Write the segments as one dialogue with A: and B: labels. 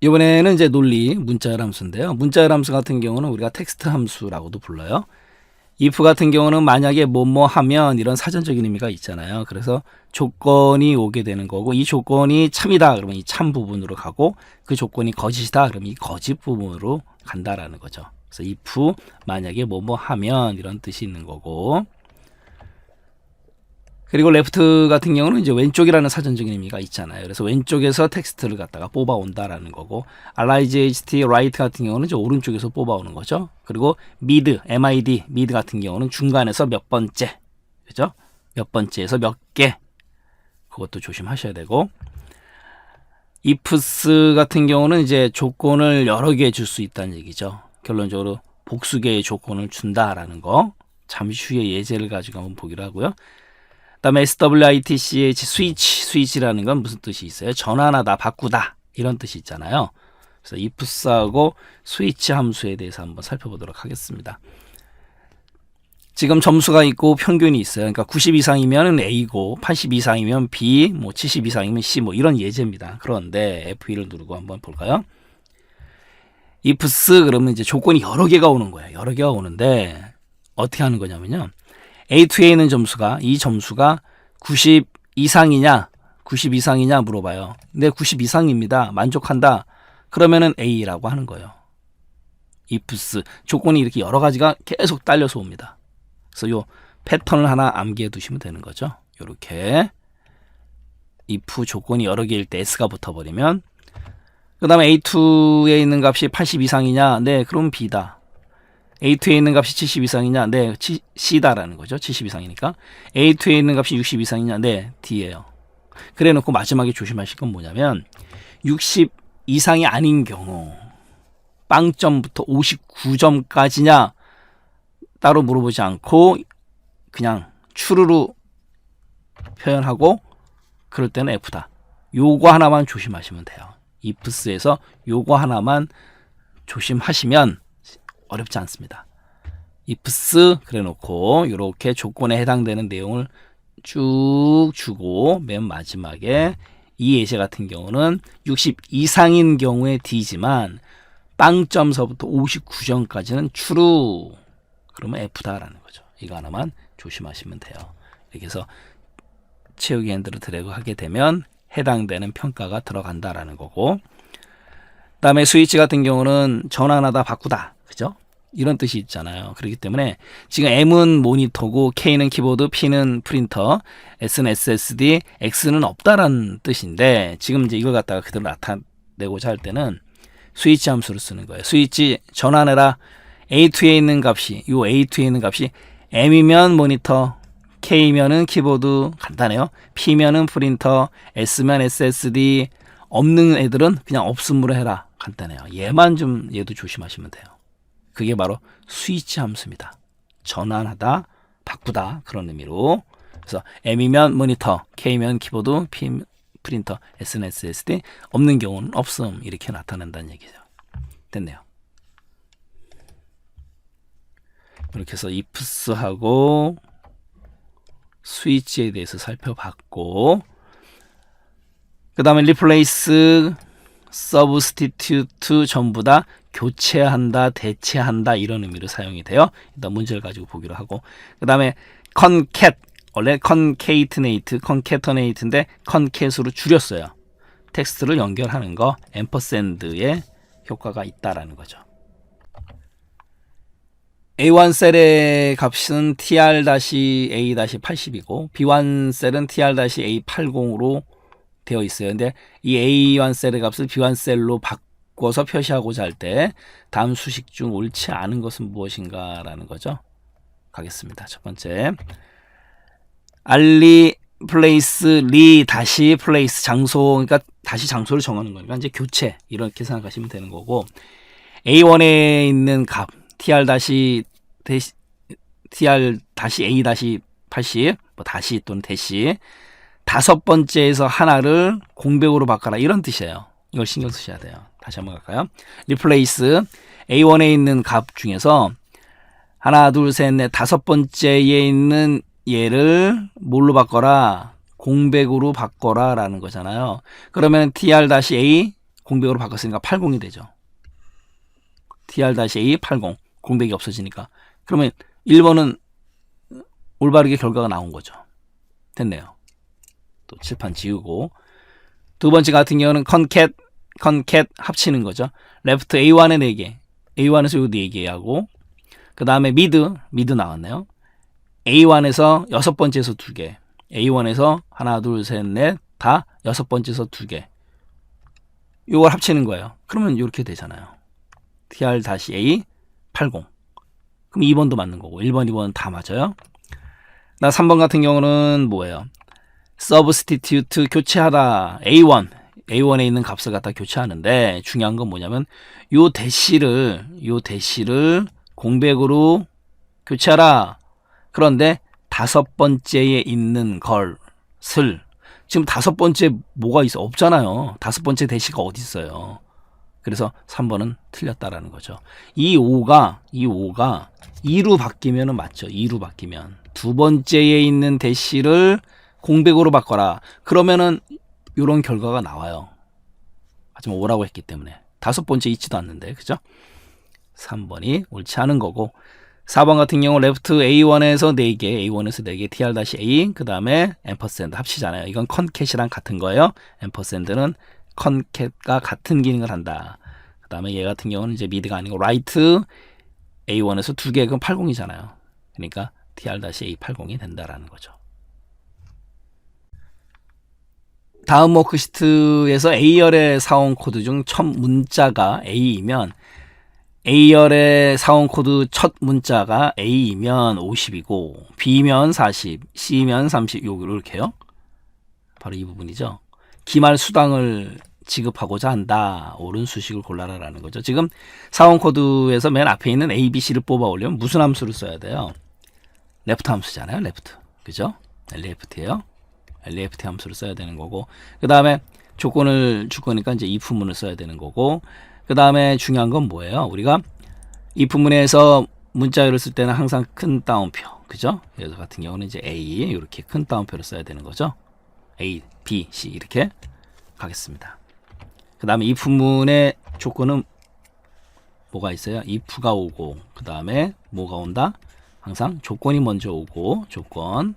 A: 이번에는 이제 논리 문자열 함수인데요. 문자열 함수 같은 경우는 우리가 텍스트 함수라고도 불러요. if 같은 경우는 만약에 뭐뭐 하면 이런 사전적인 의미가 있잖아요. 그래서 조건이 오게 되는 거고, 이 조건이 참이다 그러면 이 참 부분으로 가고, 그 조건이 거짓이다 그러면 이 거짓 부분으로 간다라는 거죠. 그래서 if 만약에 뭐뭐 하면 이런 뜻이 있는 거고, 그리고 레프트 같은 경우는 이제 왼쪽이라는 사전적인 의미가 있잖아요. 그래서 왼쪽에서 텍스트를 갖다가 뽑아온다라는 거고, RIGHT right 같은 경우는 이제 오른쪽에서 뽑아오는 거죠. 그리고 mid, mid 같은 경우는 중간에서 몇 번째, 그죠? 몇 번째에서 몇 개, 그것도 조심하셔야 되고, ifs 같은 경우는 이제 조건을 여러 개 줄 수 있다는 얘기죠. 결론적으로 복수 개의 조건을 준다라는 거. 잠시 후에 예제를 가지고 한번 보기로 하고요. 그다음에 switch, 스위치라는 건 무슨 뜻이 있어요? 전환하다, 바꾸다 이런 뜻이 있잖아요. 그래서 ifs하고 스위치 함수에 대해서 한번 살펴보도록 하겠습니다. 지금 점수가 있고 평균이 있어요. 그러니까 90 이상이면 A고 80 이상이면 B, 70 이상이면 C 이런 예제입니다. 그런데 F2를 누르고 한번 볼까요? ifs 그러면 이제 조건이 여러 개가 오는 거예요. 여러 개가 오는데 어떻게 하는 거냐면요. A2에 있는 점수가, 이 점수가 90 이상이냐 90 이상이냐 물어봐요. 근데 90 이상입니다. 만족한다. 그러면은 A라고 하는 거예요. ifs 조건이 이렇게 여러 가지가 계속 딸려서 옵니다. 그래서 요 패턴을 하나 암기해 두시면 되는 거죠. 요렇게 if 조건이 여러 개일 때 S가 붙어버리면, 그 다음에 A2에 있는 값이 80 이상이냐? 네, 그럼 B다. A2에 있는 값이 70 이상이냐? 네, C다라는 거죠. 70 이상이니까. A2에 있는 값이 60 이상이냐? 네, D예요. 그래 놓고 마지막에 조심하실 건 뭐냐면 60 이상이 아닌 경우 빵점부터 59점까지냐 따로 물어보지 않고 그냥 추루루 표현하고 그럴 때는 F다. 요거 하나만 조심하시면 돼요. ifs에서 요거 하나만 조심하시면 어렵지 않습니다. ifs 그래 놓고 이렇게 조건에 해당되는 내용을 쭉 주고 맨 마지막에 이 예제 같은 경우는 60 이상인 경우에 D지만 빵점서부터 59점까지는 true 그러면 F다라는 거죠. 이거 하나만 조심하시면 돼요. 이렇게 해서 채우기 핸들을 드래그 하게 되면 해당되는 평가가 들어간다라는 거고, 그 다음에 스위치 같은 경우는 전환하다 바꾸다, 그죠? 이런 뜻이 있잖아요. 그렇기 때문에 지금 M은 모니터고 K는 키보드, P는 프린터, S는 SSD, X는 없다라는 뜻인데, 지금 이제 이걸 갖다가 그대로 나타내고자 할 때는 스위치 함수를 쓰는 거예요. 스위치 전환해라. A2에 있는 값이, 요 A2에 있는 값이 M이면 모니터, K면은 키보드, 간단해요. P면은 프린터, S면 SSD, 없는 애들은 그냥 없음으로 해라. 간단해요. 얘도 조심하시면 돼요. 그게 바로 스위치 함수입니다. 전환하다, 바꾸다 그런 의미로. 그래서 M이면 모니터, K면 키보드, P 프린터, S는 SSD, 없는 경우는 없음 이렇게 나타낸다는 얘기죠. 됐네요. 이렇게 해서 ifs하고 스위치에 대해서 살펴봤고, 그 다음에 replace, substitute 전부 다 교체한다, 대체한다 이런 의미로 사용이 돼요. 일단 문제를 가지고 보기로 하고, 그 다음에 concat, 원래 concatenate인데 concat으로 줄였어요. 텍스트를 연결하는 거, 앰퍼샌드의 효과가 있다라는 거죠. A1 셀의 값은 tr-a-80이고 B1 셀은 tr-a80로 되어 있어요. 근데 이 A1 셀의 값을 B1 셀로 바꿔서 표시하고자 할 때 다음 수식 중 옳지 않은 것은 무엇인가 라는 거죠. 가겠습니다. 첫 번째, 알리 플레이스 리 다시 플레이스 장소, 그러니까 다시 장소를 정하는 거니까 이제 교체 이렇게 생각하시면 되는 거고, A1에 있는 값 tr-a-80 다시 또는 대시 다섯 번째에서 하나를 공백으로 바꿔라 이런 뜻이에요. 이걸 신경 쓰셔야 돼요. 다시 한번 갈까요? replace A1에 있는 값 중에서 하나 둘 셋 넷 다섯 번째에 있는 얘를 뭘로 바꿔라? 공백으로 바꿔라 라는 거잖아요. 그러면 tr-a 공백으로 바꿨으니까 80이 되죠. tr-a 80 공백이 없어지니까. 그러면 1번은 올바르게 결과가 나온 거죠. 됐네요. 또 칠판 지우고 두 번째 같은 경우는 concat 합치는 거죠. left a1에 4개 a1에서 요 4개 하고 그 다음에 mid 나왔네요. a1에서 여섯 번째에서 2개 a1에서 하나 둘 셋 넷 다 여섯 번째에서 2개 요걸 합치는 거예요. 그러면 이렇게 되잖아요. tr-a 80 그럼 2번도 맞는 거고 1번 2번 다 맞아요. 나 3번 같은 경우는 뭐예요? substitute 교체하다 A1에 있는 값을 갖다 교체하는데 중요한 건 뭐냐면 요 대시를 공백으로 교체하라. 그런데 다섯 번째에 있는 것을 지금 다섯 번째 뭐가 있어? 없잖아요. 다섯 번째 대시가 어디 있어요? 그래서 3번은 틀렸다라는 거죠. 이 5가 2로 바뀌면 맞죠. 2로 바뀌면 두 번째에 있는 대시를 공백으로 바꿔라. 그러면은 이런 결과가 나와요. 하지만 5라고 했기 때문에 다섯 번째 있지도 않는데 그죠? 3번이 옳지 않은 거고 4번 같은 경우 left A1에서 4개 tr-a 그 다음에 ampersand 합치잖아요. 이건 concat이랑 같은 거예요. ampersand는 concat과 같은 기능을 한다. 그 다음에 얘 같은 경우는 이제 mid가 아니고 right A1에서 2개 그건 80이잖아요. 그러니까 tr-a 80이 된다라는 거죠. 다음 워크시트에서 A열의 사원 코드 중 첫 문자가 A이면 A열의 사원 코드 첫 문자가 A이면 50이고 B면 40, C면 30 이렇게요. 바로 이 부분이죠. 기말 수당을 지급하고자 한다. 옳은 수식을 골라라라는 거죠. 지금 사원 코드에서 맨 앞에 있는 A, B, C를 뽑아 올리면 무슨 함수를 써야 돼요? 레프트 함수잖아요. 레프트. 그죠? left예요. left 함수를 써야 되는 거고 그 다음에 조건을 줄 거니까 이제 if 문을 써야 되는 거고 그 다음에 중요한 건 뭐예요? 우리가 if 문에서 문자열을 쓸 때는 항상 큰 따옴표 그죠? 여기서 같은 경우는 이제 A 이렇게 큰 따옴표를 써야 되는 거죠. A, B, C 이렇게 가겠습니다. 그 다음에 if 문의 조건은 뭐가 있어요? if가 오고 그 다음에 뭐가 온다? 항상 조건이 먼저 오고 조건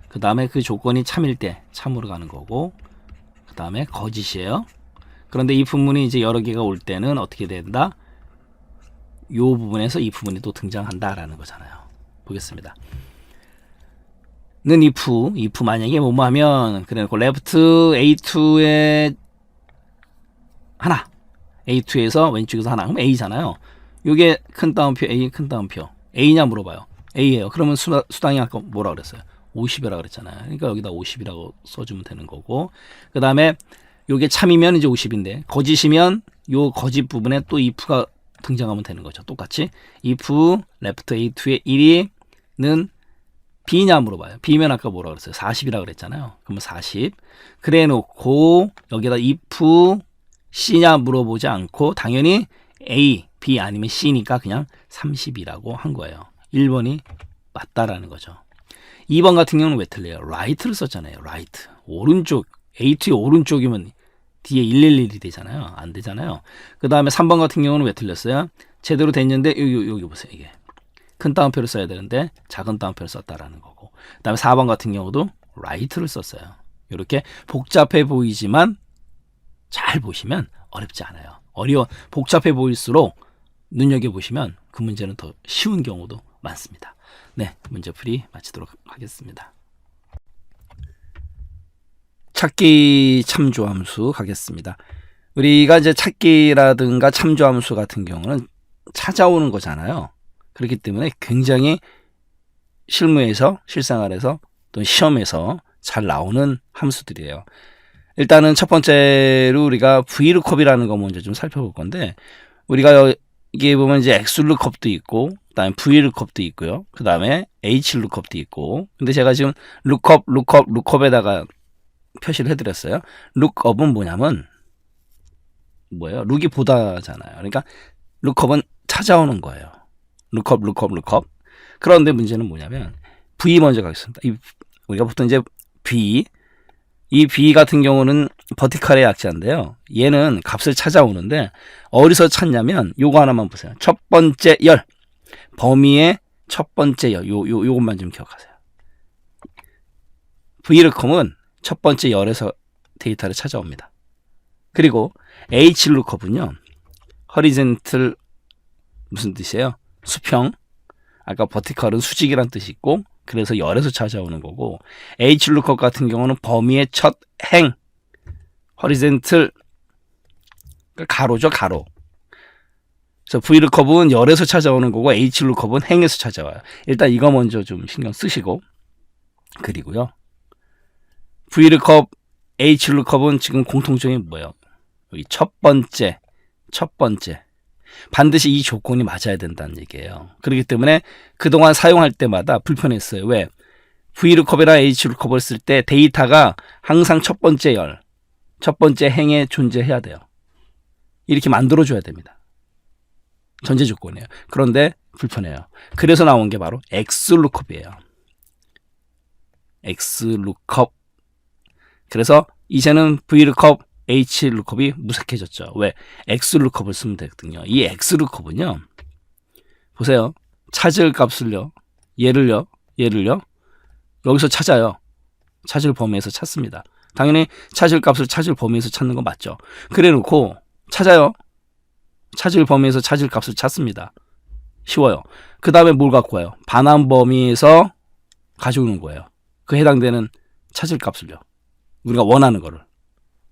A: 그 다음에 그 조건이 참일 때 참으로 가는 거고 그 다음에 거짓이에요. 그런데 이 부분이 이제 여러 개가 올 때는 어떻게 된다? 요 부분에서 이 부분이 또 등장한다라는 거잖아요. 보겠습니다. 는 if 만약에 뭐뭐 하면 그래놓고 left A2에 하나 A2에서 왼쪽에서 하나 그럼 A잖아요. 요게 큰 따옴표 A 큰 따옴표 A냐 물어봐요. A예요. 그러면 수당이 아까 뭐라 그랬어요? 50이라고 그랬잖아요. 그러니까 여기다 50이라고 써주면 되는 거고 그 다음에 요게 참이면 이제 50인데 거짓이면 요 거짓 부분에 또 if가 등장하면 되는 거죠. 똑같이 if left A2의 1이는 B냐 물어봐요. B면 아까 뭐라 그랬어요? 40이라고 그랬잖아요. 그러면 40 그래 놓고 여기다 if C냐 물어보지 않고 당연히 A, B 아니면 C니까 그냥 30이라고 한 거예요. 1번이 맞다라는 거죠. 2번 같은 경우는 왜 틀려요? right를 썼잖아요. right. 오른쪽. A2의 오른쪽이면 뒤에 111이 되잖아요. 안 되잖아요. 그 다음에 3번 같은 경우는 왜 틀렸어요? 제대로 됐는데 여기 보세요. 이게 큰 따옴표를 써야 되는데 작은 따옴표를 썼다라는 거고 그 다음에 4번 같은 경우도 right를 썼어요. 이렇게 복잡해 보이지만 잘 보시면 어렵지 않아요. 복잡해 보일수록 눈여겨보시면 그 문제는 더 쉬운 경우도 많습니다. 네, 문제풀이 마치도록 하겠습니다. 찾기 참조함수 가겠습니다. 우리가 이제 찾기라든가 참조함수 같은 경우는 찾아오는 거잖아요. 그렇기 때문에 굉장히 실무에서, 실생활에서 또 시험에서 잘 나오는 함수들이에요. 일단은 첫 번째로 우리가 VLOOKUP이라는 거 먼저 좀 살펴볼 건데 우리가 여기에 보면 이제 XLOOKUP도 있고 그다음에 VLOOKUP도 있고요. 그 다음에 HLOOKUP도 있고. 근데 제가 지금 lookup에다가 표시를 해드렸어요. lookup은 뭐냐면 뭐예요? look이 보다잖아요. 그러니까 lookup은 찾아오는 거예요. lookup. 그런데 문제는 뭐냐면 V 먼저 가겠습니다. 우리가 보통 이제 V 이 B 같은 경우는 버티컬의 약자인데요. 얘는 값을 찾아오는데 어디서 찾냐면 요거 하나만 보세요. 첫 번째 열, 범위의 첫 번째 열, 요것만 좀 기억하세요. VLOOKUP은 첫 번째 열에서 데이터를 찾아옵니다. 그리고 HLOOKUP은요, horizontal 무슨 뜻이에요? 수평. 아까 버티컬은 수직이란 뜻이 있고, 그래서 열에서 찾아오는 거고, HLOOKUP 같은 경우는 범위의 첫 행, horizontal, 가로죠, 가로. 그래서 VLOOKUP은 열에서 찾아오는 거고, HLOOKUP은 행에서 찾아와요. 일단 이거 먼저 좀 신경 쓰시고, 그리고요, VLOOKUP, HLOOKUP은 지금 공통점이 뭐예요? 여기 첫 번째. 반드시 이 조건이 맞아야 된다는 얘기예요. 그렇기 때문에 그동안 사용할 때마다 불편했어요. 왜? VLOOKUP이나 HLOOKUP을 쓸 때 데이터가 항상 첫 번째 열, 첫 번째 행에 존재해야 돼요. 이렇게 만들어줘야 됩니다. 전제 조건이에요. 그런데 불편해요. 그래서 나온 게 바로 XLOOKUP이에요. XLOOKUP. 그래서 이제는 VLOOKUP, HLOOKUP이 무색해졌죠. 왜? XLOOKUP을 쓰면 되거든요. 이 XLOOKUP은요, 보세요. 찾을 값을요, 얘를요, 여기서 찾아요. 찾을 범위에서 찾습니다. 당연히 찾을 값을 찾을 범위에서 찾는 거 맞죠. 그래 놓고 찾아요. 찾을 범위에서 찾을 값을 찾습니다. 쉬워요. 그 다음에 뭘 갖고 와요? 반환 범위에서 가져오는 거예요. 그 해당되는 찾을 값을요. 우리가 원하는 거를.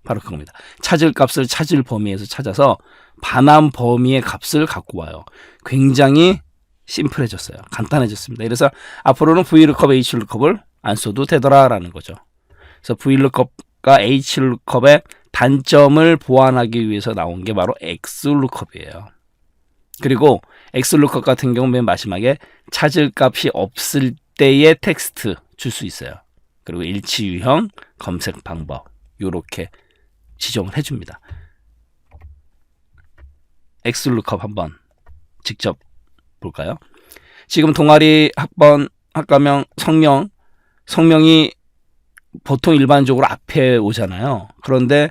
A: 바로 그겁니다. 찾을 값을 찾을 범위에서 찾아서 반환 범위의 값을 갖고 와요. 굉장히 심플해졌어요. 간단해졌습니다. 그래서 앞으로는 VLOOKUP, HLOOKUP을 안 써도 되더라라는 거죠. 그래서 VLOOKUP과 HLOOKUP의 단점을 보완하기 위해서 나온 게 바로 XLOOKUP이에요. 그리고 XLOOKUP 같은 경우 맨 마지막에 찾을 값이 없을 때의 텍스트 줄 수 있어요. 그리고 일치 유형, 검색 방법 요렇게 지정을 해줍니다. XLOOKUP 한번 직접 볼까요? 지금 동아리 학번, 학과명, 성명이 보통 일반적으로 앞에 오잖아요. 그런데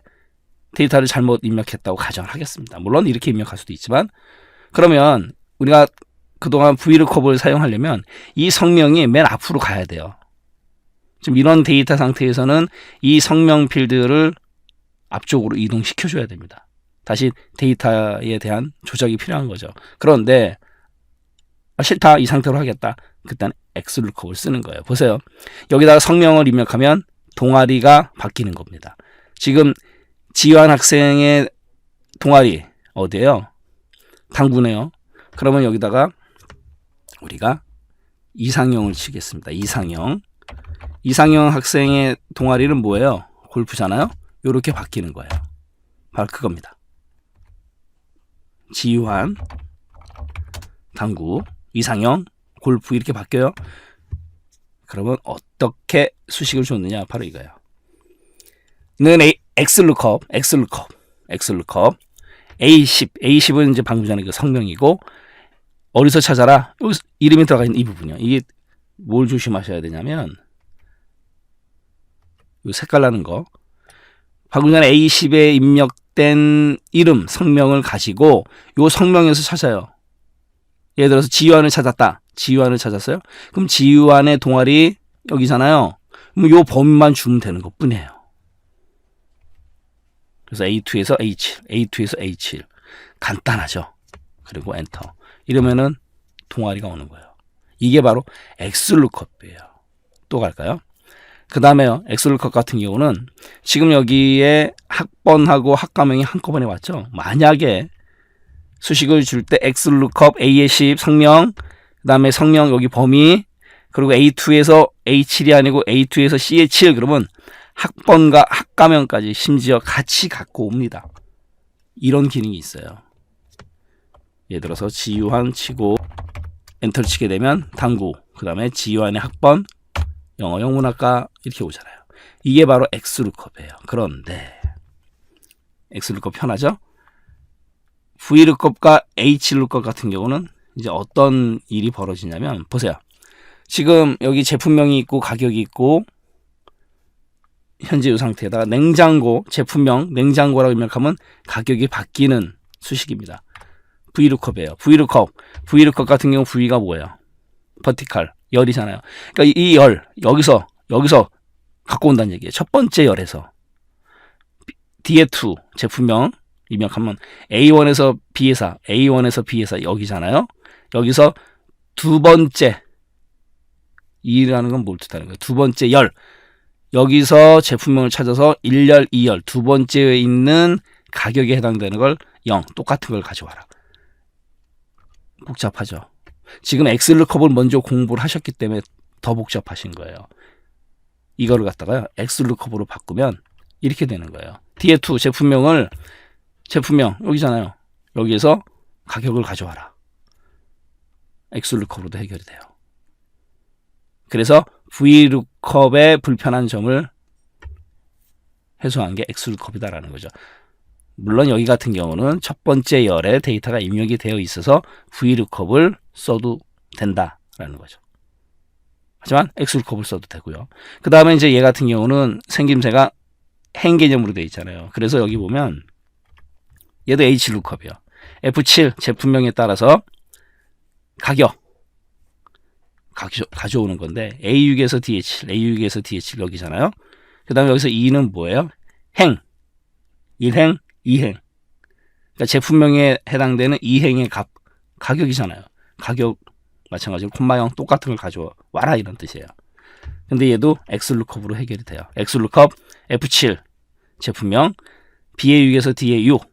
A: 데이터를 잘못 입력했다고 가정을 하겠습니다. 물론 이렇게 입력할 수도 있지만, 그러면 우리가 그동안 VLOOKUP을 사용하려면 이 성명이 맨 앞으로 가야 돼요. 지금 이런 데이터 상태에서는 이 성명 필드를 앞쪽으로 이동시켜줘야 됩니다. 다시 데이터에 대한 조작이 필요한 거죠. 그런데 싫다, 이 상태로 하겠다. 그때는 XLOOKUP을 쓰는 거예요. 보세요. 여기다가 성명을 입력하면 동아리가 바뀌는 겁니다. 지금 지유한 학생의 동아리 어디예요? 당구네요. 그러면 여기다가 우리가 이상형을 치겠습니다. 이상형 학생의 동아리는 뭐예요? 골프잖아요. 이렇게 바뀌는 거예요. 바로 그겁니다. 지유한, 당구, 이상형, 골프 이렇게 바뀌어요. 그러면 어떻게 수식을 줬느냐? 바로 이거예요. 는 XLOOKUP, A10은 이제 방금 전에 그 성명이고, 어디서 찾아라? 여기 이름이 들어가 있는 이 부분이요. 이게 뭘 조심하셔야 되냐면, 이 색깔 나는 거. 방금 전에 A10에 입력된 이름, 성명을 가지고 이 성명에서 찾아요. 예를 들어서 지유한을 찾았다. 지유한을 찾았어요. 그럼 지유한의 동아리 여기잖아요. 그럼 이 범위만 주면 되는 것 뿐이에요. 그래서 A2에서 A7, A2에서 A7. 간단하죠. 그리고 엔터. 이러면은 동아리가 오는 거예요. 이게 바로 XLOOKUP이에요. 또 갈까요? 그 다음에요. XLOOKUP 같은 경우는 지금 여기에 학번하고 학과명이 한꺼번에 왔죠. 만약에 수식을 줄 때 XLOOKUP A의 10 성명, 그 다음에 성명 여기 범위, 그리고 A2에서 A7이 아니고 A2에서 C의 7, 그러면 학번과 학과명까지 심지어 같이 갖고 옵니다. 이런 기능이 있어요. 예를 들어서 지유한 치고 엔터를 치게 되면 당구, 그 다음에 지유한의 학번, 영어, 영문학과 이렇게 오잖아요. 이게 바로 XLOOKUP이에요. 그런데 XLOOKUP 편하죠? VLOOKUP과 HLOOKUP 같은 경우는 이제 어떤 일이 벌어지냐면, 보세요. 지금 여기 제품명이 있고 가격이 있고 현재 이 상태에다가 냉장고, 제품명 냉장고라고 입력하면 가격이 바뀌는 수식입니다. VLOOKUP이에요. VLOOKUP 같은 경우 V가 뭐예요? 버티칼, 열이잖아요. 그러니까 이 열, 여기서 갖고 온다는 얘기예요. 첫 번째 열에서. DA2, 제품명 입력하면 A1에서 B회사, A1에서 B회사 여기잖아요. 여기서 두 번째, 이라는 건 뭘 뜻하는 거예요? 두 번째 열. 여기서 제품명을 찾아서 1열, 2열, 두 번째에 있는 가격에 해당되는 걸 0, 똑같은 걸 가져와라. 복잡하죠. 지금 엑셀루컵을 먼저 공부를 하셨기 때문에 더 복잡하신 거예요. 이거를 갖다가 엑셀루컵으로 바꾸면 이렇게 되는 거예요. DA2 제품명 여기잖아요. 여기에서 가격을 가져와라. 엑셀루컵으로도 해결이 돼요. 그래서 VLOOKUP의 불편한 점을 해소한 게 엑셀루컵이다라는 거죠. 물론 여기 같은 경우는 첫 번째 열에 데이터가 입력이 되어 있어서 VLOOKUP을 써도 된다라는 거죠. 하지만 엑셀루컵을 써도 되고요. 그 다음에 이제 얘 같은 경우는 생김새가 행 개념으로 되어 있잖아요. 그래서 여기 보면 얘도 HLOOKUP이요. F7 제품명에 따라서 가져오는 건데 A6에서 DH7, A6에서 DH7 여기잖아요. 그 다음에 여기서 2는 뭐예요? 행, 1행, 2행. 그러니까 제품명에 해당되는 2행의 가격이잖아요. 가격 마찬가지로 콤마형 똑같은 걸 가져와라 이런 뜻이에요. 근데 얘도 엑셀루컵으로 해결이 돼요. 엑셀루컵 F7 제품명 BA6에서 DA6,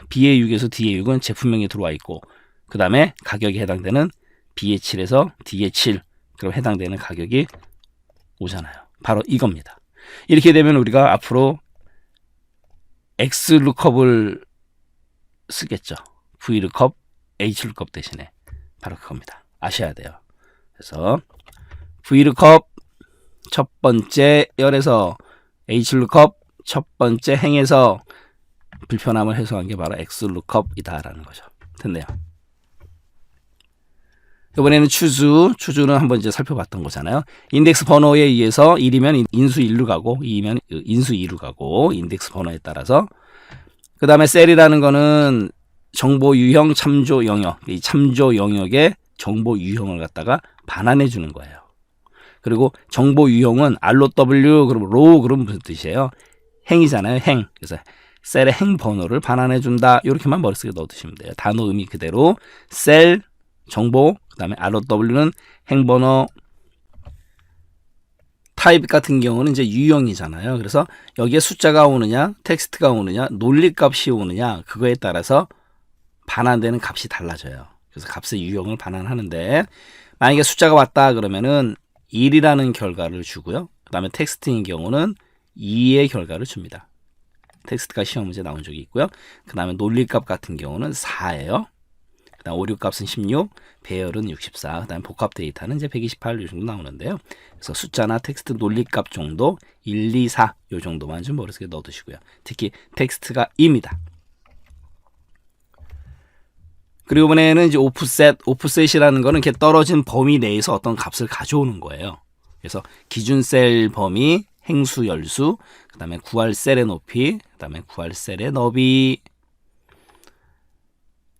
A: BA6에서 DA6은 제품명이 들어와 있고 그 다음에 가격에 해당되는 BA7에서 DA7 그럼 해당되는 가격이 오잖아요. 바로 이겁니다. 이렇게 되면 우리가 앞으로 엑셀루컵을 쓰겠죠. VLOOKUP, HLOOKUP 대신에 바로 그겁니다. 아셔야 돼요. 그래서 VLOOKUP 첫 번째 열에서 HLOOKUP 첫 번째 행에서 불편함을 해소한 게 바로 엑셀루컵이다라는 거죠. 됐네요. 이번에는 추주는 한번 이제 살펴봤던 거잖아요. 인덱스 번호에 의해서 1이면 인수 1로 가고 2면 인수 2로 가고 인덱스 번호에 따라서 그 다음에 셀이라는 거는 정보 유형 참조 영역, 이 참조 영역의 정보 유형을 갖다가 반환해 주는 거예요. 그리고 정보 유형은 R로 W 그럼 로우 그럼 무슨 뜻이에요? 행이잖아요. 행. 그래서 셀의 행 번호를 반환해 준다. 이렇게만 머릿속에 넣어두시면 돼요. 단어 의미 그대로 셀 정보 그 다음에 ROW는 행번호 타입 같은 경우는 이제 유형이잖아요. 그래서 여기에 숫자가 오느냐 텍스트가 오느냐 논리값이 오느냐 그거에 따라서 반환되는 값이 달라져요. 그래서 값의 유형을 반환하는데 만약에 숫자가 왔다 그러면은 1이라는 결과를 주고요. 그 다음에 텍스트인 경우는 2의 결과를 줍니다. 텍스트가 시험 문제 나온 적이 있고요. 그 다음에 논리값 같은 경우는 4예요. 그 다음 오류값은 16, 배열은 64, 그 다음에 복합 데이터는 이제 128 이 정도 나오는데요. 그래서 숫자나 텍스트 논리값 정도 1, 2, 4 이 정도만 좀 머릿속에 넣어두시고요. 특히 텍스트가 2입니다. 그리고 이번에는 이제 오프셋이라는 거는 이렇게 떨어진 범위 내에서 어떤 값을 가져오는 거예요. 그래서 기준 셀 범위, 행수, 열수, 그 다음에 구할 셀의 높이, 그 다음에 구할 셀의 너비,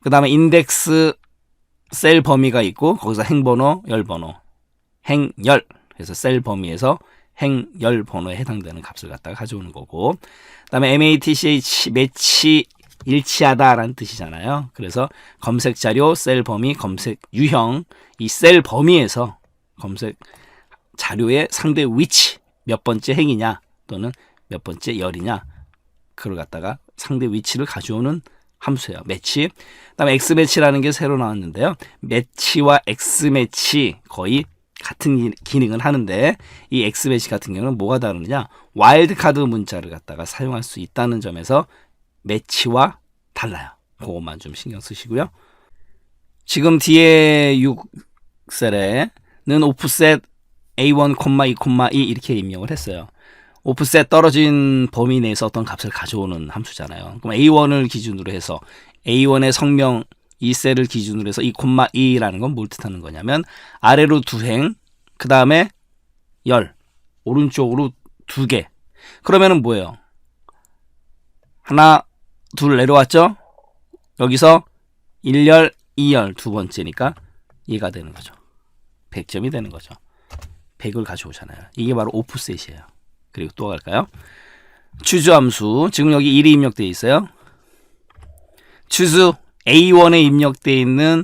A: 그 다음에 인덱스 셀 범위가 있고 거기서 행번호, 열번호, 행열, 그래서 셀 범위에서 행열 번호에 해당되는 값을 갖다가 가져오는 거고, 그 다음에 MATCH, 매치, 일치하다라는 뜻이잖아요. 그래서 검색 자료, 셀 범위, 검색 유형, 이 셀 범위에서 검색 자료의 상대 위치, 몇 번째 행이냐 또는 몇 번째 열이냐 그걸 갖다가 상대 위치를 가져오는 함수예요. 매치. 그다음에 X매치라는 게 새로 나왔는데요. 매치와 X매치 거의 같은 기능을 하는데 이 X매치 같은 경우는 뭐가 다르느냐? 와일드카드 문자를 갖다가 사용할 수 있다는 점에서 매치와 달라요. 그것만 좀 신경 쓰시고요. 지금 뒤에 6셀에는 오프셋 A1, 2, 이렇게 입력을 했어요. 오프셋 떨어진 범위 내에서 어떤 값을 가져오는 함수잖아요. 그럼 A1을 기준으로 해서 A1의 성명 이 셀을 기준으로 해서 2, 2라는 건 뭘 뜻하는 거냐면 아래로 2행, 그 다음에 열, 오른쪽으로 2개. 그러면은 뭐예요? 하나, 둘 내려왔죠? 여기서 1열, 2열 두 번째니까 얘가 되는 거죠. 100점이 되는 거죠. 100을 가져오잖아요. 이게 바로 오프셋이에요. 그리고 또 갈까요? 추주함수. 지금 여기 1이 입력되어 있어요. 추주 A1에 입력되어 있는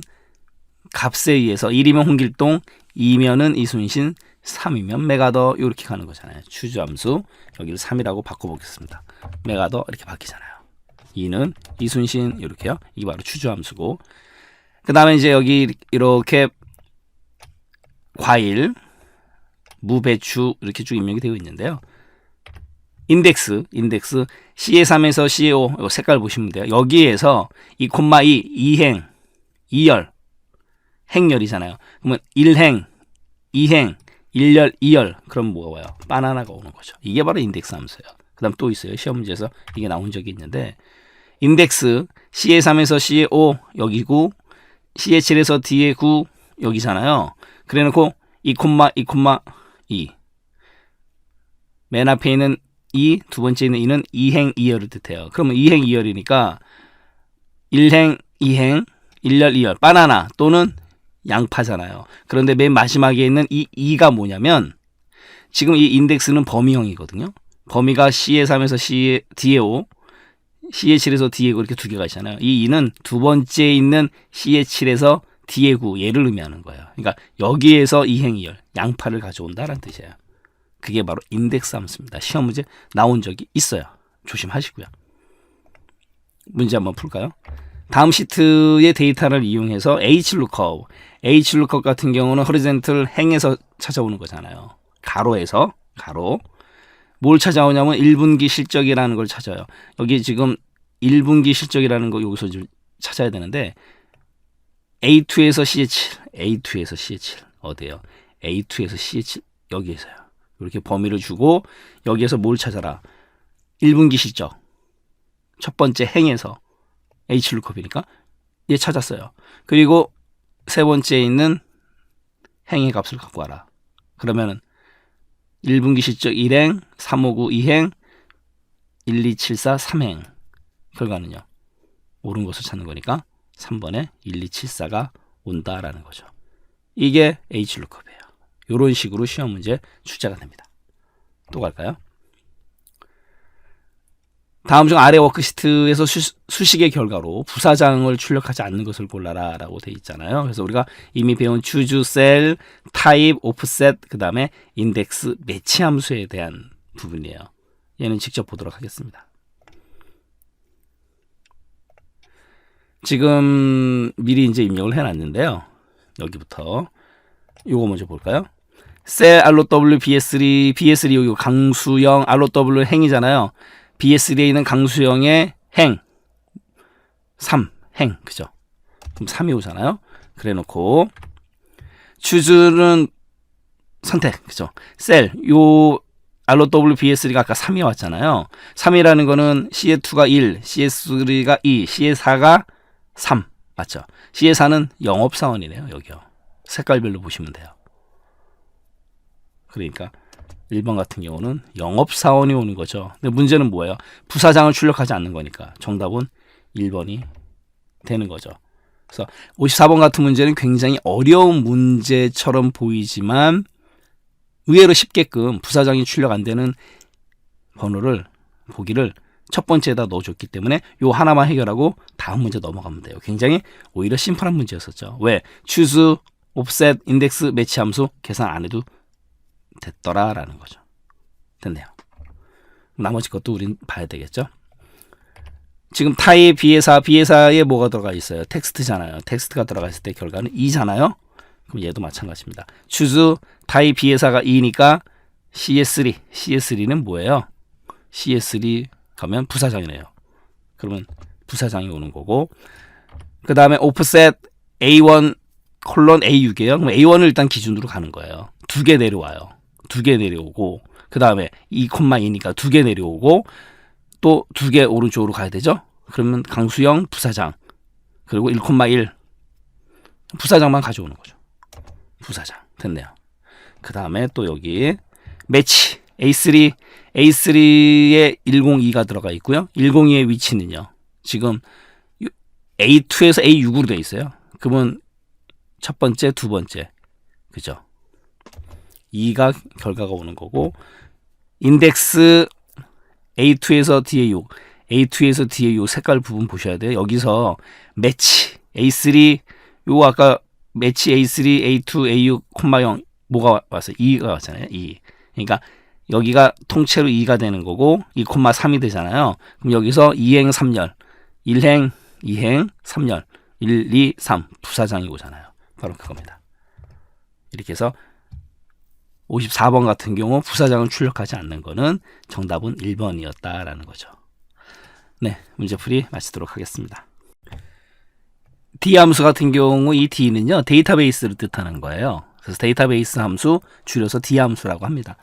A: 값에 의해서 1이면 홍길동, 2면은 이순신, 3이면 메가더 이렇게 가는 거잖아요. 추주함수. 여기를 3이라고 바꿔보겠습니다. 메가더 이렇게 바뀌잖아요. 2는 이순신 이렇게요. 이게 바로 추주함수고, 그 다음에 이제 여기 이렇게 과일, 무배추 이렇게 쭉 입력이 되어 있는데요. 인덱스 C의 3에서 C의 5 요 색깔 보시면 돼요. 여기에서 2,2 2행 2열 행열이잖아요. 그러면 1행 2행 1열 2열 그럼 뭐가 와요? 바나나가 오는 거죠. 이게 바로 인덱스 함수예요. 그 다음 또 있어요. 시험 문제에서 이게 나온 적이 있는데, 인덱스 C의 3에서 C의 5 여기고, C의 7에서 D의 9 여기잖아요. 그래 놓고 2,2 맨 앞에 있는 2, 두 번째 있는 2는 2행 2열을 뜻해요. 그러면 2행 2열이니까 1행 2행 1열 2열 바나나 또는 양파잖아요. 그런데 맨 마지막에 있는 이 2가 뭐냐면, 지금 이 인덱스는 범위형이거든요. 범위가 C의 3에서 C의 D의 5, C의 7에서 D의 9 이렇게 두 개가 있잖아요. 이 2는 두 번째에 있는 C의 7에서 D의 9 얘를 의미하는 거예요. 그러니까 여기에서 2행 2열 양파를 가져온다라는 뜻이에요. 그게 바로 인덱스 함수입니다. 시험 문제 나온 적이 있어요. 조심하시고요. 문제 한번 풀까요? 다음 시트의 데이터를 이용해서 Hlookup 같은 경우는 horizontal 행에서 찾아오는 거잖아요. 가로에서 가로. 뭘 찾아오냐면 1분기 실적이라는 걸 찾아요. 여기 지금 1분기 실적이라는 거 여기서 좀 찾아야 되는데, A2에서 C7 어디에요? A2에서 C7 여기에서요. 이렇게 범위를 주고 여기에서 뭘 찾아라? 1분기 실적. 첫 번째 행에서 Hlookup이니까 얘 찾았어요. 그리고 세 번째에 있는 행의 값을 갖고 와라. 그러면은 1분기 실적 1행, 359 2행, 1274 3행. 결과는요. 옳은 것을 찾는 거니까 3번에 1274가 온다라는 거죠. 이게 Hlookup이에요. 이런 식으로 시험 문제 출제가 됩니다. 또 갈까요? 다음 중 아래 워크시트에서 수식의 결과로 부사장을 출력하지 않는 것을 골라라 라고 되어 있잖아요. 그래서 우리가 이미 배운 choose, cell, type, offset, 그 다음에 index, 매치 함수에 대한 부분이에요. 얘는 직접 보도록 하겠습니다. 지금 미리 이제 입력을 해놨는데요. 여기부터 요거 먼저 볼까요? cell, RW, BS3 여기 강수형, RW 행이잖아요. BS3에 있는 강수형의 행 3행 그죠? 그럼 3이 오잖아요. 그래 놓고 choose는 선택 그죠? 셀 요 RW BS3가 아까 3이 왔잖아요. 3이라는 거는 C의 2가 1, C의 3가 2, C의 4가 3 맞죠? C의 4는 영업사원이네요. 여기요. 색깔별로 보시면 돼요. 그러니까 1번 같은 경우는 영업사원이 오는 거죠. 근데 문제는 뭐예요? 부사장을 출력하지 않는 거니까 정답은 1번이 되는 거죠. 그래서 54번 같은 문제는 굉장히 어려운 문제처럼 보이지만 의외로 쉽게끔 부사장이 출력 안 되는 번호를 보기를 첫 번째에다 넣어줬기 때문에 요 하나만 해결하고 다음 문제 넘어가면 돼요. 굉장히 오히려 심플한 문제였었죠. 왜? choose, offset, index, 매치 함수 계산 안 해도 됐더라라는 거죠. 됐네요. 나머지 것도 우린 봐야 되겠죠. 지금 타입 비해사에 뭐가 들어가 있어요? 텍스트잖아요. 텍스트가 들어가 있을 때 결과는 2잖아요. 그럼 얘도 마찬가지입니다. choose 타입 비해사가 2니까 CS3는 뭐예요? CS3 가면 부사장이네요. 그러면 부사장이 오는 거고, 그 다음에 offset A1 콜론 A6이에요. 그럼 A1을 일단 기준으로 가는 거예요. 두 개 내려와요. 두 개 내려오고, 그 다음에 2,2니까 두 개 내려오고, 또 두 개 오른쪽으로 가야 되죠. 그러면 강수형 부사장, 그리고 1,1 부사장만 가져오는 거죠. 부사장 됐네요. 그 다음에 또 여기 매치 A3에 102가 들어가 있고요. 102의 위치는요. 지금 A2에서 A6으로 되어 있어요. 그러면 첫 번째, 두 번째. 그죠? 2가 결과가 오는 거고, 인덱스 A2에서 DA6, A2에서 DA6 색깔 부분 보셔야 돼요. 여기서 매치 A3, 요거 아까 매치 A3, A2, A6, 콤마 0 뭐가 왔어요? 2가 왔잖아요. 2. 그러니까 여기가 통째로 2가 되는 거고, 2, 3이 되잖아요. 그럼 여기서 2행 3열, 1행, 2행, 3열, 1, 2, 3 부사장이 오잖아요. 바로 그겁니다. 이렇게 해서 54번 같은 경우 부사장을 출력하지 않는 거는 정답은 1번이었다라는 거죠. 네, 문제풀이 마치도록 하겠습니다. D 함수 같은 경우 이 D는요, 데이터베이스를 뜻하는 거예요. 그래서 데이터베이스 함수 줄여서 D 함수라고 합니다.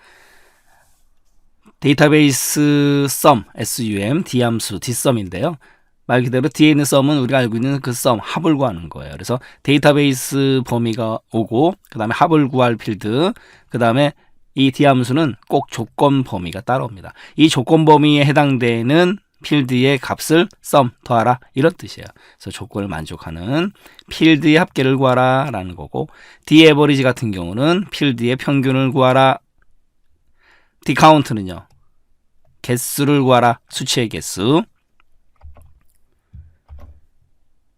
A: 데이터베이스 sum, sum, D 함수, dsum인데요. 말 그대로 D에 있는 썸은 우리가 알고 있는 그 썸, 합을 구하는 거예요. 그래서 데이터베이스 범위가 오고, 그 다음에 합을 구할 필드, 그 다음에 이 D 함수는 꼭 조건 범위가 따라옵니다. 이 조건 범위에 해당되는 필드의 값을 썸 더하라 이런 뜻이에요. 그래서 조건을 만족하는 필드의 합계를 구하라 라는 거고, D 에버리지 같은 경우는 필드의 평균을 구하라. D 카운트는요, 개수를 구하라, 수치의 개수.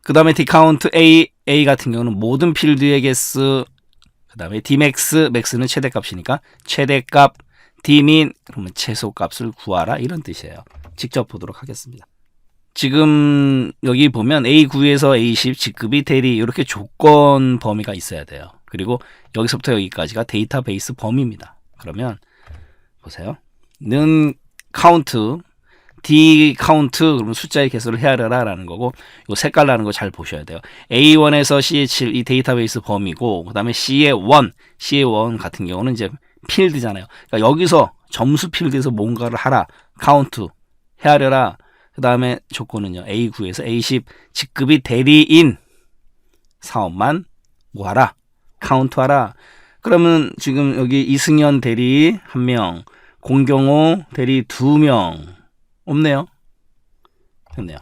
A: 그 다음에 D 카운트 A 같은 경우는 모든 필드의 개수. 그 다음에 D 맥스, 맥스는 최대값이니까 최대값. D 민, 그러면 최소값을 구하라 이런 뜻이에요. 직접 보도록 하겠습니다. 지금 여기 보면 A9에서 A10 직급이 대리 이렇게 조건 범위가 있어야 돼요. 그리고 여기서부터 여기까지가 데이터베이스 범위입니다. 그러면 보세요. 는 카운트, D 카운트, 그러면 숫자의 개수를 헤아려라 라는 거고, 이 색깔 나는 거 잘 보셔야 돼요. A1에서 C의 7, 이 데이터베이스 범위고, 그 다음에 C의 1 같은 경우는 이제 필드잖아요. 그러니까 여기서 점수 필드에서 뭔가를 하라, 카운트, 헤아려라. 그 다음에 조건은요, A9에서 A10 직급이 대리인 사업만 뭐하라, 카운트하라. 그러면 지금 여기 이승현 대리 1명, 공경호 대리 2명 없네요. 됐네요.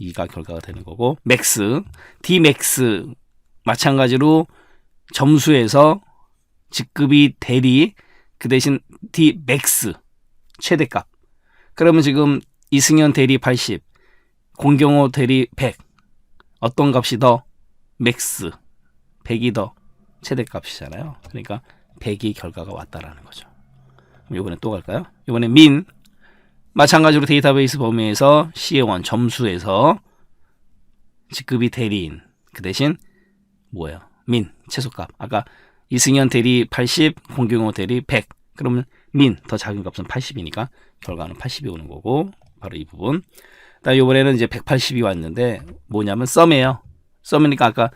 A: 2가 결과가 되는 거고, 맥스, D 맥스 마찬가지로 점수에서 직급이 대리, 그 대신 D 맥스 최대값. 그러면 지금 이승현 대리 80, 공경호 대리 100. 어떤 값이 더? 맥스. 100이 더 최대값이잖아요. 그러니까 100이 결과가 왔다라는 거죠. 이번에 또 갈까요? 이번에 민, 마찬가지로 데이터베이스 범위에서 CA1 점수에서 직급이 대리인, 그 대신 뭐예요? 민, 최소값. 아까 이승현 대리 80, 공경호 대리 100. 그러면 민, 더 작은 값은 80이니까 결과는 80이 오는 거고, 바로 이 부분. 이번에는 이제 180이 왔는데 뭐냐면 썸이에요. 썸이니까 아까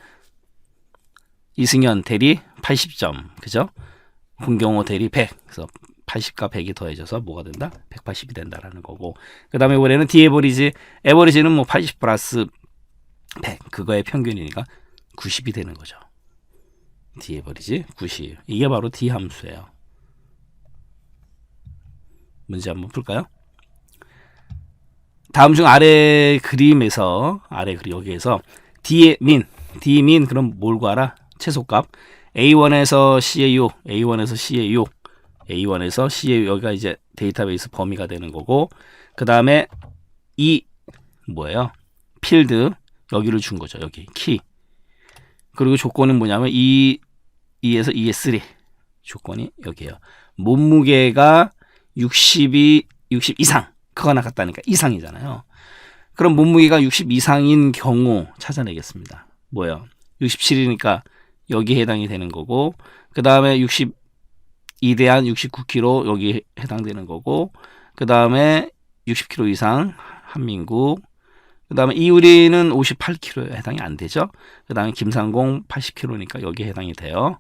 A: 이승현 대리 80점, 그죠? 공경호 대리 100. 그래서 80과 100이 더해져서 뭐가 된다? 180이 된다라는 거고. 그 다음에 이번에는 D 에버리지. 에버리지는 뭐 80 플러스 100. 그거의 평균이니까 90이 되는 거죠. D 에버리지 90. 이게 바로 D 함수예요. 문제 한번 풀까요? 다음 중 아래 그림에서, 여기에서 D 민, 그럼 뭘 구하라? 최소값. A1에서 C의 6, A1에서 C의 6, A1에서 C의 6, 여기가 이제 데이터베이스 범위가 되는 거고, 그 다음에 이 뭐예요? 필드, 여기를 준 거죠. 여기 키. 그리고 조건은 뭐냐면 2에서 2의 3. 조건이 여기에요. 몸무게가 60 이상. 그거나 같다니까 이상이잖아요. 그럼 몸무게가 60 이상인 경우 찾아내겠습니다. 뭐예요? 67이니까 여기에 해당이 되는 거고, 그 다음에 62대한 69kg 여기 해당되는 거고, 그 다음에 60kg 이상 한민국, 그 다음에 이우리는 58kg에 해당이 안 되죠. 그 다음에 김상공 80kg니까 여기에 해당이 돼요.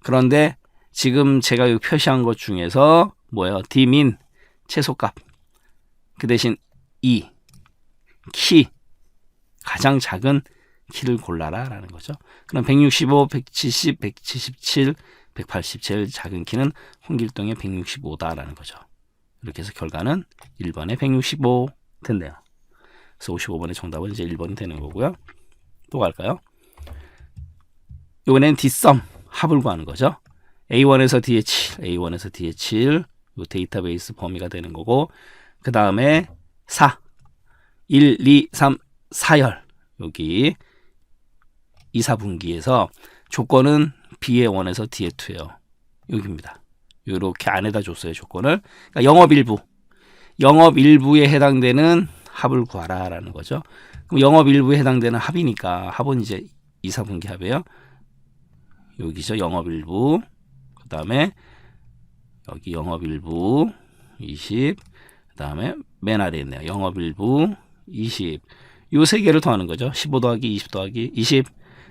A: 그런데 지금 제가 여기 표시한 것 중에서 뭐예요? D민 최소값, 그 대신 키, 가장 작은 키를 골라라 라는 거죠. 그럼 165, 170, 177, 180 제일 작은 키는 홍길동의 165다라는 거죠. 이렇게 해서 결과는 1번에 165 된대요. 그래서 55번의 정답은 이제 1번이 되는 거고요. 또 갈까요? 이번엔 뒷섬 합을 구하는 거죠. A1에서 D의 7, A1에서 D의 7, 이 데이터베이스 범위가 되는 거고, 그 다음에 4, 1, 2, 3, 4열 여기 2, 4분기에서 조건은 B의 1에서 D의 2예요. 여기입니다. 이렇게 안에다 줬어요, 조건을. 그러니까 영업 일부에 해당되는 합을 구하라 라는 거죠. 그럼 영업 일부에 해당되는 합이니까 합은 이제 2, 4분기 합이에요. 여기죠. 영업 일부. 그 다음에 여기 영업 일부 20. 그 다음에 맨 아래에 있네요. 영업 일부 20. 요 세 개를 더하는 거죠. 15 더하기 20 더하기 20.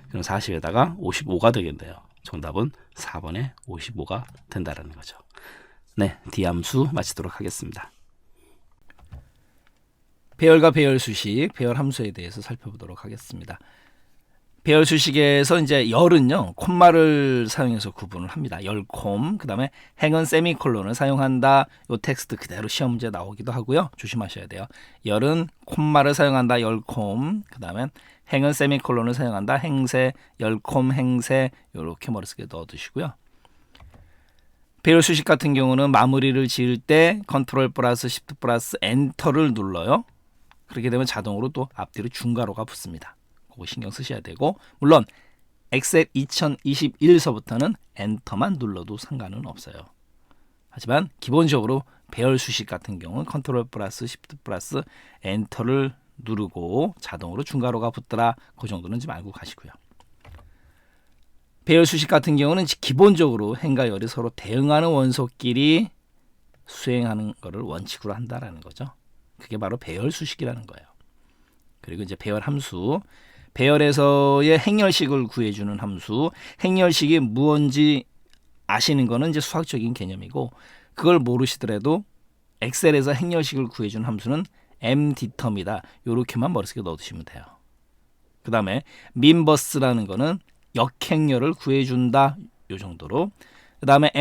A: 그럼 40에다가 55가 되겠네요. 정답은 4번에 55가 된다라는 거죠. 네, D함수 마치도록 하겠습니다. 배열과 배열 수식, 배열 함수에 대해서 살펴보도록 하겠습니다. 배열 수식에서 이제 열은요, 콤마를 사용해서 구분을 합니다. 열콤, 그 다음에 행은 세미콜론을 사용한다. 요 텍스트 그대로 시험 문제 나오기도 하고요. 조심하셔야 돼요. 열은 콤마를 사용한다. 열콤, 그 다음에 행은 세미콜론을 사용한다. 행세, 열콤, 행세, 요렇게 머릿속에 넣어두시고요. 배열 수식 같은 경우는 마무리를 지을 때 컨트롤 플러스 시프트 플러스 엔터를 눌러요. 그렇게 되면 자동으로 또 앞뒤로 중괄호가 붙습니다. 그거 신경 쓰셔야 되고, 물론 엑셀 2021서부터는 엔터만 눌러도 상관은 없어요. 하지만 기본적으로 배열 수식 같은 경우는 컨트롤 플러스 시프트 플러스 엔터를 누르고 자동으로 중괄호가 붙더라. 그 정도는 좀 알고 가시고요. 배열 수식 같은 경우는 기본적으로 행과 열이 서로 대응하는 원소끼리 수행하는 것을 원칙으로 한다라는 거죠. 그게 바로 배열 수식이라는 거예요. 그리고 이제 배열 함수, 배열에서의 행열식을 구해주는 함수, 행열식이 무언지 아시는 거는 이제 수학적인 개념이고, 그걸 모르시더라도 엑셀에서 행열식을 구해주는 함수는 mdterm이다. 이렇게만 머릿속에 넣어두시면 돼요. 그 다음에 민버스라는 거는 역행열을 구해준다. 요 정도로. 그 다음에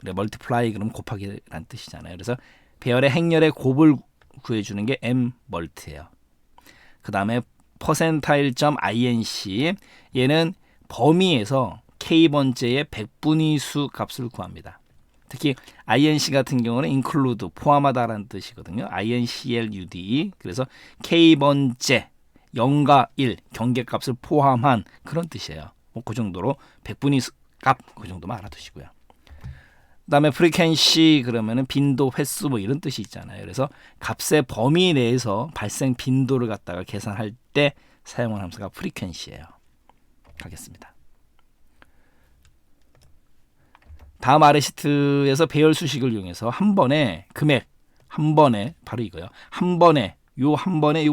A: 멀티플라이 그럼 곱하기란 뜻이잖아요. 그래서 배열의 행열의 곱을 구해주는 게 m멀티예요. 그 다음에 percentile.inc, 얘는 범위에서 k번째의 백분위수 값을 구합니다. 특히 inc 같은 경우는 include, 포함하다라는 뜻이거든요. include. 그래서 k번째 0과 1 경계값을 포함한 그런 뜻이에요. 그 정도로 백분위수 값 그 정도만 알아두시고요. 그 다음에 frequency 그러면은 빈도, 횟수 뭐 이런 뜻이 있잖아요. 그래서 값의 범위 내에서 발생 빈도를 갖다가 계산할 때 사용하는 함수가 frequency예요. 가겠습니다. 다음 아래시트에서 배열 수식을 이용해서 한 번에 금액, 한 번에 바로 이거요. 한 번에 요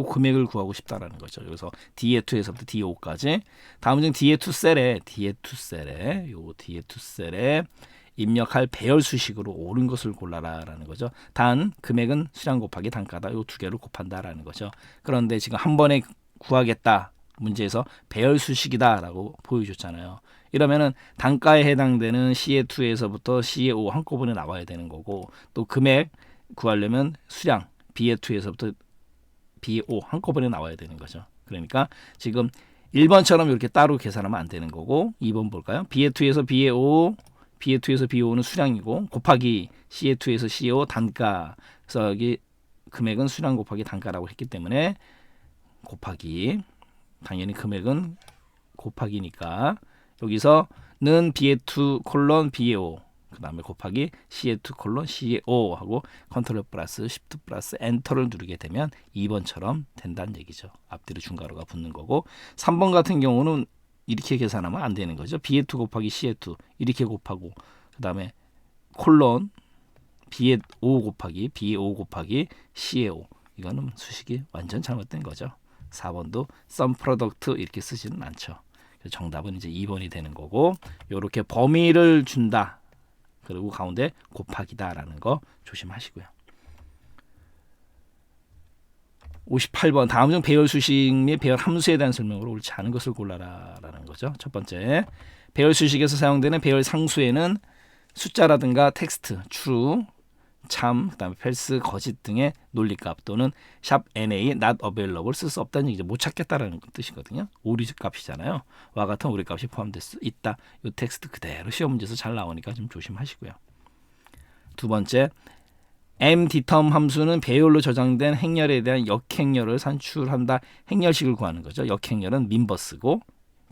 A: 금액을 구하고 싶다라는 거죠. 그래서 D의 2에서부터 D의 5까지. 다음 중 D의 2셀에 입력할 배열 수식으로 옳은 것을 골라라라는 거죠. 단 금액은 수량 곱하기 단가다. 요 두 개를 곱한다라는 거죠. 그런데 지금 한 번에 구하겠다 문제에서 배열 수식이다라고 보여줬잖아요. 이러면은 단가에 해당되는 C의 2에서부터 C의 5 한꺼번에 나와야 되는 거고, 또 금액 구하려면 수량 B의 2에서부터 B의 5 한꺼번에 나와야 되는 거죠. 그러니까 지금 1번처럼 이렇게 따로 계산하면 안 되는 거고, 2번 볼까요? B의 2에서 B의 5, B의 2에서 B의 5는 수량이고, 곱하기 C의 2에서 C의 5 단가. 그래서 여기 금액은 수량 곱하기 단가라고 했기 때문에 곱하기, 당연히 금액은 곱하기니까 여기서는 B의 2 콜론 B의 5, 그 다음에 곱하기 C의 2 콜론 C의 5 하고 컨트롤 플러스 시프트 플러스 엔터를 누르게 되면 2번처럼 된다는 얘기죠. 앞뒤로 중괄호가 붙는 거고, 3번 같은 경우는 이렇게 계산하면 안 되는 거죠. B의 2 곱하기 C의 2 이렇게 곱하고, 그 다음에 콜론 B의 5 곱하기 B의 5 곱하기 C의 5, 이거는 수식이 완전 잘못된 거죠. 4번도 sum product 이렇게 쓰지는 않죠. 그래서 정답은 이제 2번이 되는 거고, 이렇게 범위를 준다. 그리고 가운데 곱하기다라는 거 조심하시고요. 58번 다음 중 배열 수식 및 배열 함수에 대한 설명으로 옳지 않은 것을 골라라라는 거죠. 첫 번째, 배열 수식에서 사용되는 배열 상수에는 숫자라든가 텍스트, true, 참, 그다음에 false, 거짓 등의 논리값 또는 샵 NA, not available 쓸 수 없다는 얘기죠. 못 찾겠다라는 뜻이거든요. 오리 값이잖아요. 와 같은 오리 값이 포함될 수 있다. 이 텍스트 그대로 시험 문제에서 잘 나오니까 좀 조심하시고요. 두 번째, mDterm 함수는 배열로 저장된 행렬에 대한 역행렬을 산출한다. 행렬식을 구하는 거죠. 역행렬은 민버스고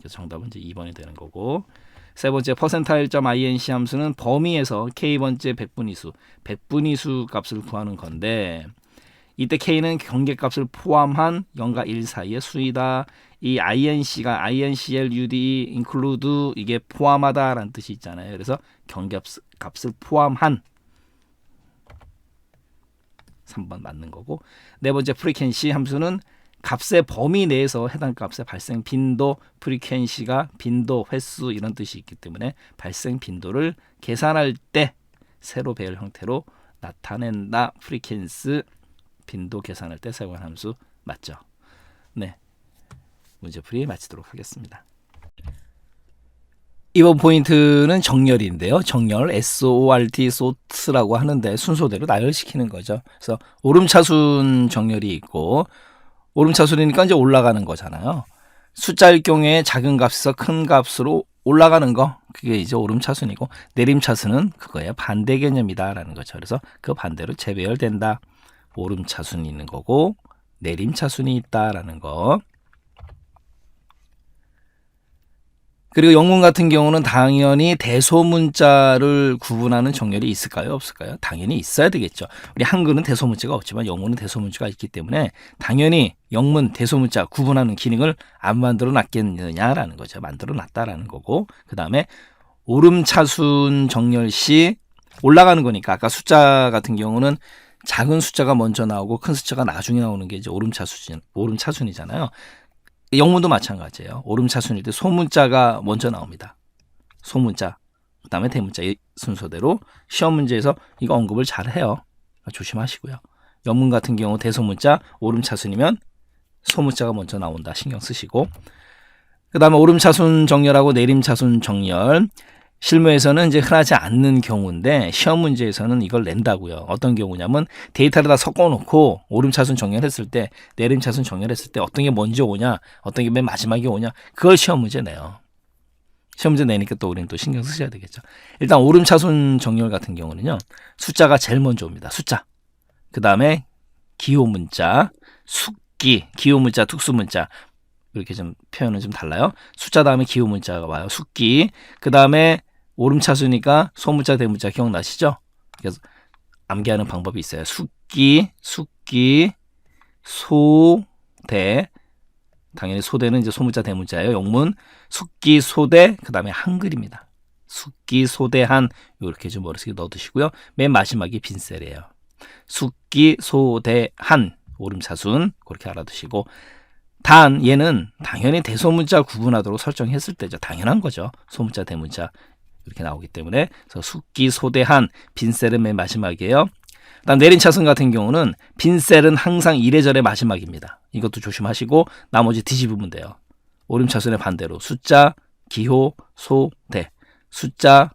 A: 정답은 이제 2번이 되는 거고. 세 번째, percentile.inc 함수는 범위에서 k번째 백분위수, 백분위수 값을 구하는 건데 이때 k는 경계값을 포함한 0과 1 사이의 수이다. 이 inc가 include, include 이게 포함하다라는 뜻이 있잖아요. 그래서 경계값을 포함한 3번 맞는 거고. 네 번째, frequency 함수는 값의 범위 내에서 해당 값의 발생 빈도, frequency가 빈도, 횟수 이런 뜻이 있기 때문에 발생 빈도를 계산할 때 세로 배열 형태로 나타낸다. frequency 빈도 계산할 때 사용한 함수 맞죠? 네, 문제풀이 마치도록 하겠습니다. 이번 포인트는 정렬인데요. 정렬, SORT, sort라고 하는데 순서대로 나열시키는 거죠. 그래서 오름차순 정렬이 있고, 오름차순이니까 이제 올라가는 거잖아요. 숫자일 경우에 작은 값에서 큰 값으로 올라가는 거, 그게 이제 오름차순이고, 내림차순은 그거예요. 반대 개념이다라는 거죠. 그래서 그 반대로 재배열된다. 오름차순이 있는 거고, 내림차순이 있다라는 거. 그리고 영문 같은 경우는 당연히 대소문자를 구분하는 정렬이 있을까요? 없을까요? 당연히 있어야 되겠죠. 우리 한글은 대소문자가 없지만 영문은 대소문자가 있기 때문에 당연히 영문 대소문자 구분하는 기능을 안 만들어 놨겠느냐라는 거죠. 만들어 놨다라는 거고, 그 다음에 오름차순 정렬 시 올라가는 거니까 아까 숫자 같은 경우는 작은 숫자가 먼저 나오고 큰 숫자가 나중에 나오는 게 이제 오름차순이잖아요. 영문도 마찬가지예요. 오름차순일 때 소문자가 먼저 나옵니다. 소문자, 그 다음에 대문자 이 순서대로 시험 문제에서 이거 언급을 잘 해요. 조심하시고요. 영문 같은 경우 대소문자, 오름차순이면 소문자가 먼저 나온다. 신경 쓰시고. 그 다음에 오름차순 정렬하고 내림차순 정렬. 실무에서는 이제 흔하지 않는 경우인데 시험 문제에서는 이걸 낸다고요. 어떤 경우냐면 데이터를 다 섞어놓고 오름차순 정렬했을 때, 내림차순 정렬했을 때 어떤 게 먼저 오냐, 어떤 게 맨 마지막에 오냐, 그걸 시험 문제 내요. 시험 문제 내니까 또 우리는 또 신경 쓰셔야 되겠죠. 일단 오름차순 정렬 같은 경우는요, 숫자가 제일 먼저 옵니다. 숫자. 그 다음에 기호문자, 숙기, 기호문자, 특수문자. 이렇게 좀 표현은 좀 달라요. 숫자 다음에 기호문자가 와요. 숙기. 그 다음에 오름차수니까 소문자, 대문자 기억나시죠? 그래서 암기하는 방법이 있어요. 숙기, 소대. 당연히 소대는 이제 소문자, 대문자예요. 영문. 숙기, 소대. 그 다음에 한글입니다. 숙기, 소대한. 이렇게 좀 머릿속에 넣어두시고요. 맨 마지막이 빈셀이에요. 숙기, 소대한. 오름차순. 그렇게 알아두시고. 단 얘는 당연히 대소문자 구분하도록 설정했을 때죠. 당연한 거죠. 소문자, 대문자 이렇게 나오기 때문에. 그래서 숙기, 소대한, 빈셀은 맨 마지막이에요. 그다음 내림차순 같은 경우는 빈셀은 항상 이래저래 마지막입니다. 이것도 조심하시고 나머지 뒤집으면 돼요. 오름차순의 반대로 숫자, 기호, 소, 대. 숫자,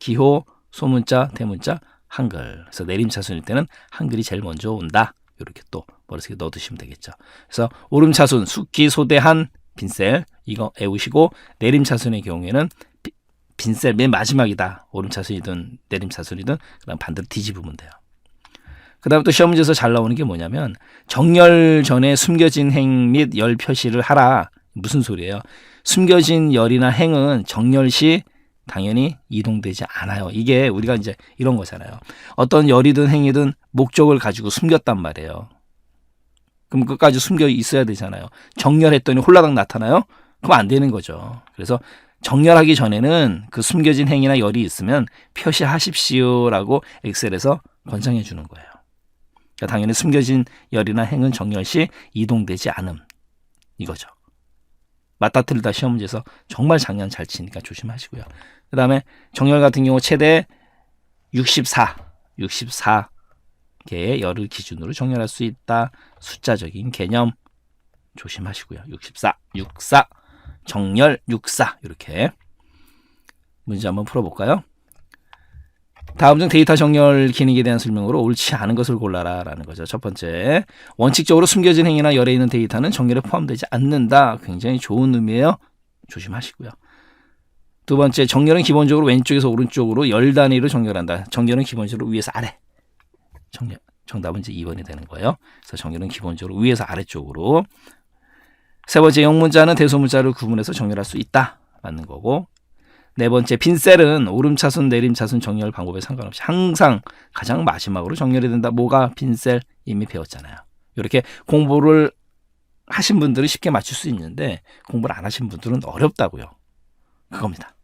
A: 기호, 소문자, 대문자, 한글. 그래서 내림차순일 때는 한글이 제일 먼저 온다. 이렇게 또 머릿속에 넣어두시면 되겠죠. 그래서 오름차순, 숙기, 소대한, 빈셀 이거 외우시고, 내림차순의 경우에는 빈셀 맨 마지막이다. 오름차순이든 내림차순이든 그다음 반대로 뒤집으면 돼요. 그 다음에 또 시험 문제에서 잘 나오는 게 뭐냐면 정렬 전에 숨겨진 행 및 열 표시를 하라. 무슨 소리예요? 숨겨진 열이나 행은 정렬 시 당연히 이동되지 않아요. 이게 우리가 이제 이런 거잖아요. 어떤 열이든 행이든 목적을 가지고 숨겼단 말이에요. 그럼 끝까지 숨겨 있어야 되잖아요. 정렬했더니 홀라당 나타나요? 그럼 안 되는 거죠. 그래서 정렬하기 전에는 그 숨겨진 행이나 열이 있으면 표시하십시오라고 엑셀에서 권장해 주는 거예요. 그러니까 당연히 숨겨진 열이나 행은 정렬 시 이동되지 않음. 이거죠. 맞다 틀리다 시험 문제에서 정말 장난 잘 치니까 조심하시고요. 그 다음에 정렬 같은 경우 최대 64 개의 열을 기준으로 정렬할 수 있다. 숫자적인 개념 조심하시고요. 64, 64, 정렬 64 이렇게 문제 한번 풀어볼까요? 다음 중 데이터 정렬 기능에 대한 설명으로 옳지 않은 것을 골라라 라는 거죠. 첫 번째, 원칙적으로 숨겨진 행위나 열에 있는 데이터는 정렬에 포함되지 않는다. 굉장히 좋은 의미예요. 조심하시고요. 두 번째, 정렬은 기본적으로 왼쪽에서 오른쪽으로 열 단위로 정렬한다. 정렬은 기본적으로 위에서 아래. 정답은 이제 2번이 되는 거예요. 그래서 정렬은 기본적으로 위에서 아래쪽으로. 세 번째, 영문자는 대소문자를 구분해서 정렬할 수 있다. 맞는 거고. 네 번째, 빈셀은 오름차순, 내림차순 정렬 방법에 상관없이 항상 가장 마지막으로 정렬이 된다. 뭐가 빈셀? 이미 배웠잖아요. 이렇게 공부를 하신 분들은 쉽게 맞출 수 있는데 공부를 안 하신 분들은 어렵다고요. 그겁니다.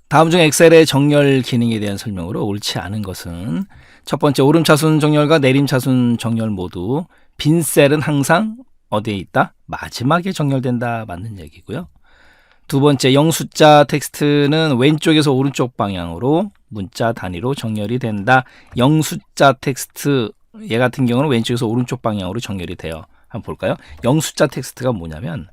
A: 다음 중 엑셀의 정렬 기능에 대한 설명으로 옳지 않은 것은 첫 번째, 오름차순 정렬과 내림차순 정렬 모두 빈셀은 항상 어디에 있다? 마지막에 정렬된다. 맞는 얘기고요. 두 번째, 영숫자 텍스트는 왼쪽에서 오른쪽 방향으로 문자 단위로 정렬이 된다. 영숫자 텍스트 얘 같은 경우는 왼쪽에서 오른쪽 방향으로 정렬이 돼요. 한번 볼까요? 영숫자 텍스트가 뭐냐면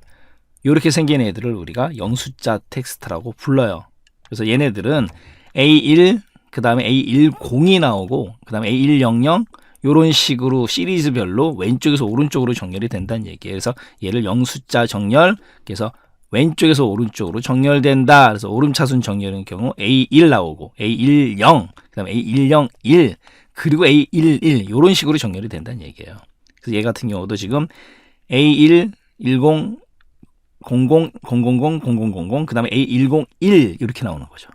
A: 이렇게 생긴 애들을 우리가 영숫자 텍스트라고 불러요. 그래서 얘네들은 A1, 그 다음에 A10이 나오고 그 다음에 A100 이런 식으로 시리즈별로 왼쪽에서 오른쪽으로 정렬이 된다는 얘기예요. 그래서 얘를 영숫자 정렬, 그래서 왼쪽에서 오른쪽으로 정렬된다. 그래서 오름차순 정렬의 경우 A1 나오고 A10, 그 다음에 A101, 그리고 A11 이런 식으로 정렬이 된다는 얘기예요. 그래서 얘 같은 경우도 지금 A1, 10, 00, 000, 0000, 그 다음에 A101 이렇게 나오는 거죠.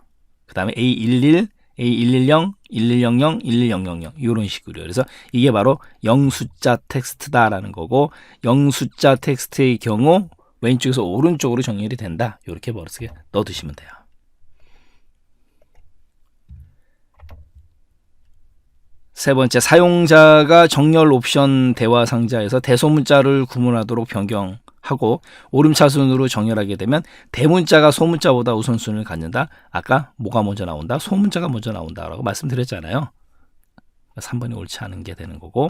A: 그 다음에 A11, A110, 1100, 1100 이런 식으로요. 그래서 이게 바로 영숫자 텍스트다라는 거고, 영숫자 텍스트의 경우 왼쪽에서 오른쪽으로 정렬이 된다. 이렇게 머릿속에 넣어두시면 돼요. 세 번째, 사용자가 정렬 옵션 대화 상자에서 대소문자를 구분하도록 변경하고 오름차순으로 정렬하게 되면 대문자가 소문자보다 우선순위를 갖는다. 아까 뭐가 먼저 나온다? 소문자가 먼저 나온다라고 말씀드렸잖아요. 3번이 옳지 않은 게 되는 거고.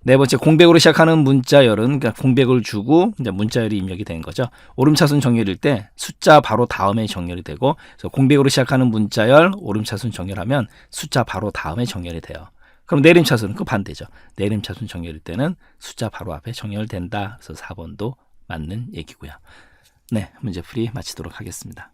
A: 네 번째, 공백으로 시작하는 문자열은 그러니까 공백을 주고 이제 문자열이 입력이 된 거죠. 오름차순 정렬일 때 숫자 바로 다음에 정렬이 되고, 그래서 공백으로 시작하는 문자열 오름차순 정렬하면 숫자 바로 다음에 정렬이 돼요. 그럼 내림차순은 그 반대죠. 내림차순 정렬일 때는 숫자 바로 앞에 정렬된다. 그래서 4번도 맞는 얘기고요. 네, 문제풀이 마치도록 하겠습니다.